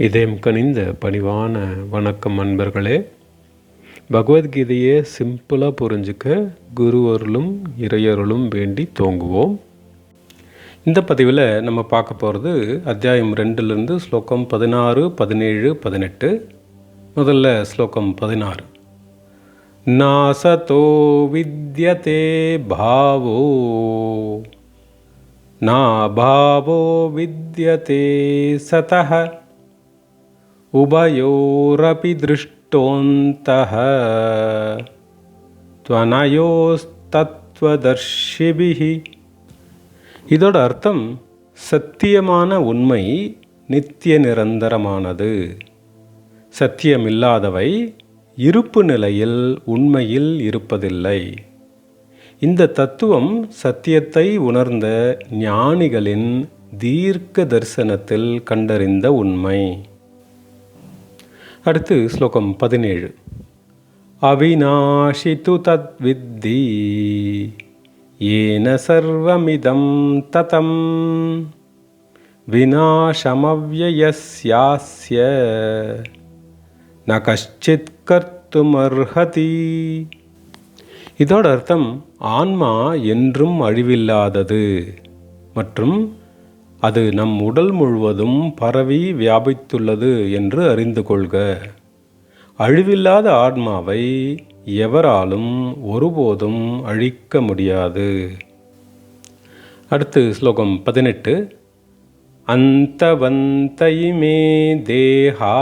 இதயம் கனிந்த பணிவான வணக்கம் அன்பர்களே. பகவத்கீதையை சிம்பிளாக புரிஞ்சுக்க குரு அருளும் இறையருளும் வேண்டி தோங்குவோம். இந்த பதிவில் நம்ம பார்க்க போகிறது அத்தியாயம் 2லேருந்து ஸ்லோகம் 16, 17, 18. முதல்ல ஸ்லோகம் 16. நாசதோ வித்யதே பாவோ நாபாவோ வித்யதே சதஹ உபயோரபி திருஷ்டோந்தஹ த்வனயோஸ்தத்வதர்ஷிபிஹி. இதோட அர்த்தம், சத்தியமான உண்மை நித்திய நிரந்தரமானது. சத்தியமில்லாதவை இருப்பு நிலையில் உண்மையில் இருப்பதில்லை. இந்த தத்துவம் சத்தியத்தை உணர்ந்த ஞானிகளின் தீர்க்க தரிசனத்தில் கண்டறிந்த உண்மை. அடுத்து ஸ்லோகம் 17. அவிநாஷி து தத் வித்தி ஏன சர்வமிதம் ததம் விநாசமவ்யயஸ்யாஸ்ய ந கஷ்சித் கர்த்துமர்ஹதி. இதோட அர்த்தம், ஆன்மா என்றும் அழிவில்லாதது மற்றும் அது நம் உடல் முழுவதும் பரவி வியாபித்துள்ளது என்று அறிந்து கொள்க. அழிவில்லாத ஆன்மாவை எவராலும் ஒருபோதும் அழிக்க முடியாது. அடுத்து ஸ்லோகம் 18. அந்தவந்தயிமே தேஹா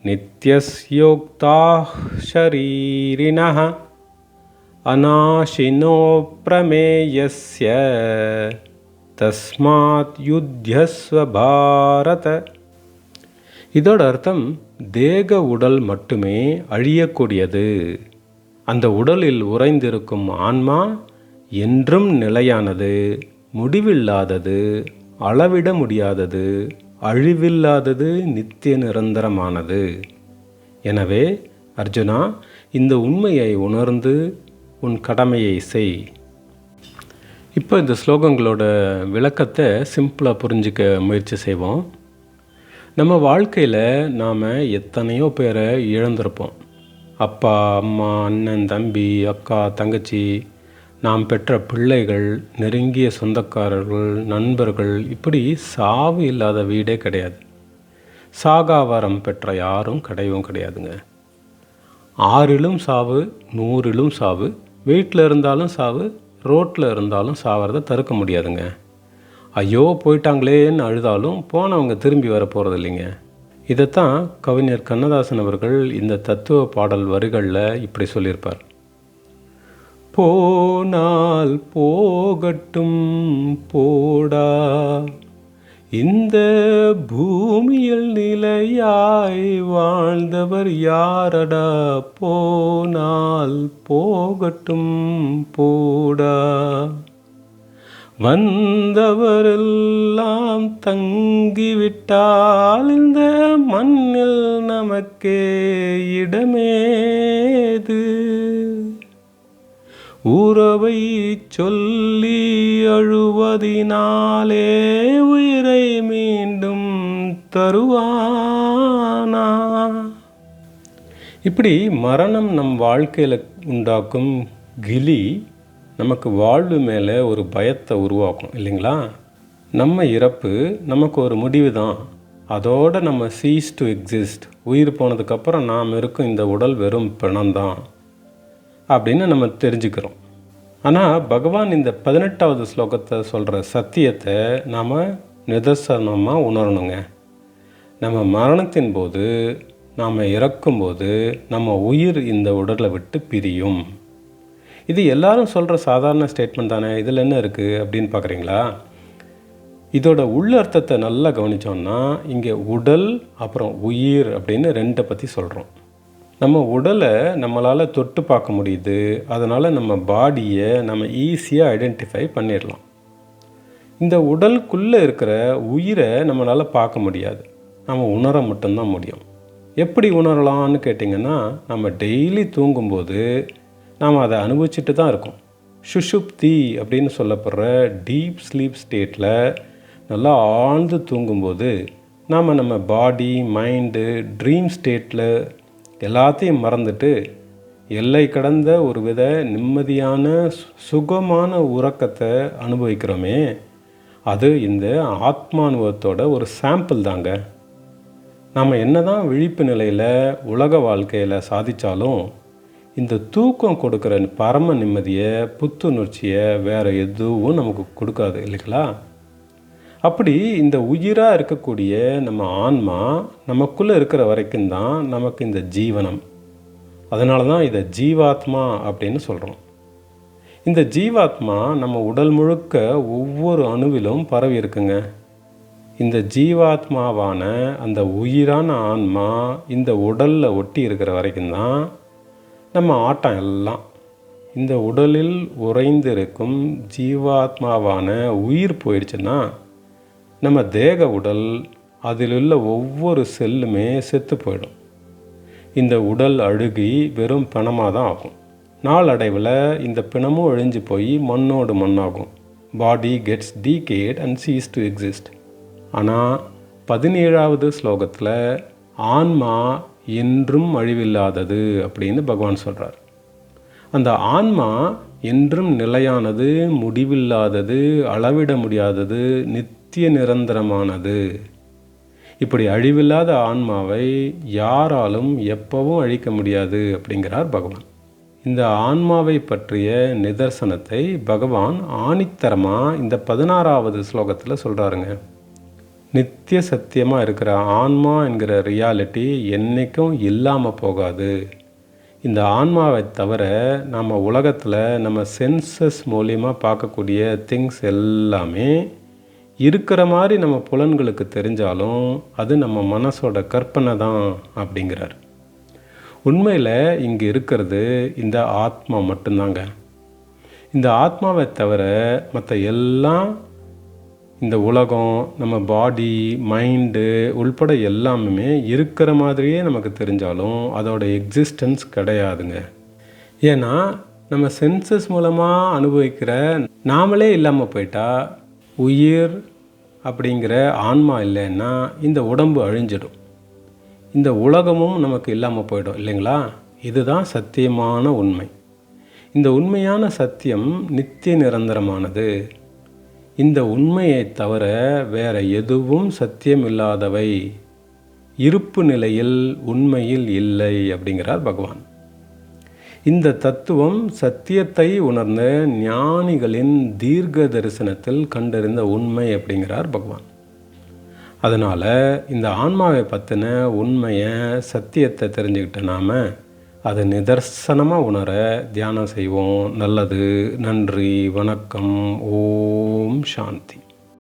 நித்யஸ்யோக்தாஹ் ஷரீரிணஹ அநாஷினோ பிரமேயஸ்ய தஸ்மாத் யுத்யஸ்வ பாரத. இதோட அர்த்தம், தேக உடல் மட்டுமே அழியக்கூடியது. அந்த உடலில் உறைந்திருக்கும் ஆன்மா என்றும் நிலையானது, முடிவில்லாதது, அளவிட முடியாதது, அழிவில்லாதது, நித்திய நிரந்தரமானது. எனவே அர்ஜுனா, இந்த உண்மையை உணர்ந்து உன் கடமையை செய். இப்போ இந்த ஸ்லோகங்களோட விளக்கத்தை சிம்பிளாக புரிஞ்சிக்க முயற்சி செய்வோம். நம்ம வாழ்க்கையில் நாம் எத்தனையோ பேரை இழந்திருப்போம். அப்பா, அம்மா, அண்ணன், தம்பி, அக்கா, தங்கச்சி, நாம் பெற்ற பிள்ளைகள், நெருங்கிய சொந்தக்காரர்கள், நண்பர்கள், இப்படி சாவு இல்லாத வீடே கிடையாது. சாகாவரம் பெற்ற யாரும் கிடையாதுங்க. 6லும் சாவு, 100லும் சாவு, வீட்டில் இருந்தாலும் சாவு, ரோட்டில் இருந்தாலும் சாவறதை தடுக்க முடியாதுங்க. ஐயோ போயிட்டாங்களேன்னு அழுதாலும் போனவங்க திரும்பி வர போகிறது இல்லைங்க. இதைத்தான் கவிஞர் கண்ணதாசன் அவர்கள் இந்த தத்துவ பாடல் வரிகளில் இப்படி சொல்லியிருப்பார். போனால் போகட்டும் போடா, இந்த பூமியில் நிலையாய் வாழ்ந்தவர் யாரடா, போனால் போகட்டும் போடா, வந்தவரெல்லாம் தங்கிவிட்டால் இந்த மண்ணில் நமக்கே இடமேது, உறவை சொல்லி அழுவதினாலே உயிரை மீண்டும் தருவானா. இப்படி மரணம் நம் வாழ்க்கையில் உண்டாக்கும் கிளி நமக்கு வாழ்வு மேலே ஒரு பயத்தை உருவாக்கும் இல்லைங்களா. நம்ம இறப்பு நமக்கு ஒரு முடிவு தான். அதோடு நம்ம சீஸ் டு எக்ஸிஸ்ட், உயிர் போனதுக்கப்புறம் நாம் இருக்கும் இந்த உடல் வெறும் பிணம்தான் அப்படின்னு நம்ம தெரிஞ்சுக்கிறோம். ஆனால் பகவான் இந்த 18வது ஸ்லோகத்தை சொல்கிற சத்தியத்தை நாம் நிதர்சனமாக உணரணுங்க. நம்ம மரணத்தின் போது, நாம் இறக்கும்போது நம்ம உயிர் இந்த உடலை விட்டு பிரியும். இது எல்லாரும் சொல்கிற சாதாரண ஸ்டேட்மெண்ட் தானே, இதில் என்ன இருக்குது அப்படின்னு பார்க்குறீங்களா? இதோட உள்ளர்த்தத்தை நல்லா கவனித்தோம்னா, இங்கே உடல் அப்புறம் உயிர் அப்படின்னு 2 பற்றி சொல்கிறோம். நம்ம உடலை நம்மளால் தொட்டு பார்க்க முடியுது. அதனால் நம்ம பாடியை நம்ம ஈஸியாக ஐடென்டிஃபை பண்ணிடலாம். இந்த உடலுக்குள்ளே இருக்கிற உயிரை நம்மளால் பார்க்க முடியாது, நம்ம உணர மட்டும்தான் முடியும். எப்படி உணரலான்னு கேட்டிங்கன்னா, நம்ம டெய்லி தூங்கும்போது நாம் அதை அனுபவிச்சுட்டு தான் இருக்கோம். சுஷுப்தி அப்படின்னு சொல்லப்படுற டீப் ஸ்லீப் ஸ்டேட்டில் நல்லா ஆழ்ந்து தூங்கும்போது நாம் நம்ம பாடி, மைண்டு, ட்ரீம் ஸ்டேட்டில் எல்லாத்தையும் மறந்துட்டு எல்லை கடந்த ஒரு வித நிம்மதியான சுகமான உறக்கத்தை அனுபவிக்கிறோமே, அது இந்த ஆத்மானுபவத்தோட ஒரு சாம்பிள் தாங்க. நாம் என்ன தான் விழிப்பு நிலையில் உலக வாழ்க்கையில் சாதித்தாலும் இந்த தூக்கம் கொடுக்குற பரம நிம்மதியை, புத்துணர்ச்சியை வேறு எதுவும் நமக்கு கொடுக்காது இல்லைங்களா? அப்படி இந்த உயிராக இருக்கக்கூடிய நம்ம ஆன்மா நமக்குள்ளே இருக்கிற வரைக்கும் தான் நமக்கு இந்த ஜீவனம். அதனால தான் இதை ஜீவாத்மா அப்படின்னு சொல்கிறோம். இந்த ஜீவாத்மா நம்ம உடல் முழுக்க ஒவ்வொரு அணுவிலும் பரவி இருக்குங்க. இந்த ஜீவாத்மாவான அந்த உயிரான ஆன்மா இந்த உடலில் ஒட்டி இருக்கிற வரைக்கும் தான் நம்ம ஆட்டம் எல்லாம். இந்த உடலில் உறைந்திருக்கும் ஜீவாத்மாவான உயிர் போயிடுச்சுன்னா நம்ம தேக உடல், அதில் உள்ள ஒவ்வொரு செல்லுமே செத்து போயிடும். இந்த உடல் அழுகி வெறும் பிணமாக தான் ஆகும். நாளடைவில் இந்த பிணமும் அழிஞ்சு போய் மண்ணோடு மண்ணாகும். Body gets decayed and ceases to exist. ஆனால் 17வது ஸ்லோகத்தில் ஆன்மா என்றும் அழிவில்லாதது அப்படின்னு பகவான் சொல்கிறார். அந்த ஆன்மா என்றும் நிலையானது, முடிவில்லாதது, அளவிட முடியாதது, நித்திய நிரந்தரமானது. இப்படி அழிவில்லாத ஆன்மாவை யாராலும் எப்பவும் அழிக்க முடியாது அப்படிங்கிறார் பகவான். இந்த ஆன்மாவை பற்றிய நிதர்சனத்தை பகவான் ஆணித்தரமாக இந்த 16வது ஸ்லோகத்தில் சொல்கிறாருங்க. நித்திய சத்தியமாக இருக்கிற ஆன்மா என்கிற ரியாலிட்டி என்றைக்கும் இல்லாமல் போகாது. இந்த ஆன்மாவை தவிர நம்ம உலகத்தில் நம்ம சென்சஸ் மூலியமாக பார்க்கக்கூடிய திங்ஸ் எல்லாமே இருக்கிற மாதிரி நம்ம புலன்களுக்கு தெரிஞ்சாலும் அது நம்ம மனசோட கற்பனை தான் அப்படிங்கிறார். உண்மையில் இங்கே இருக்கிறது இந்த ஆத்மா மட்டும்தாங்க. இந்த ஆத்மாவை தவிர மற்ற எல்லாம், இந்த உலகம், நம்ம பாடி, மைண்டு உள்பட எல்லாமே இருக்கிற மாதிரியே நமக்கு தெரிஞ்சாலும் அதோட எக்ஸிஸ்டன்ஸ் கிடையாதுங்க. ஏன்னா நம்ம சென்சஸ் மூலமாக அனுபவிக்கிற நாமளே இல்லாமல் போயிட்டா, உயிர் அப்படிங்கிற ஆன்மா இல்லைன்னா இந்த உடம்பு அழிஞ்சிடும், இந்த உலகமும் நமக்கு இல்லாமல் போயிடும் இல்லைங்களா? இதுதான் சத்தியமான உண்மை. இந்த உண்மையான சத்தியம் நித்திய நிரந்தரமானது. இந்த உண்மையை தவிர வேற எதுவும் சத்தியம் இல்லாதவை, இருப்பு நிலையில் உண்மையில் இல்லை அப்படிங்கிறார் பகவான். இந்த தத்துவம் சத்தியத்தை உணர்ந்த ஞானிகளின் தீர்க்க தரிசனத்தில் கண்டறிந்த உண்மை அப்படிங்கிறார் பகவான். அதனால் இந்த ஆன்மாவை பற்றின உண்மையை, சத்தியத்தை தெரிஞ்சுக்கிட்ட நாம் அதை நிதர்சனமாக உணர தியானம் செய்வோம். நல்லது. நன்றி. வணக்கம். ஓம் சாந்தி.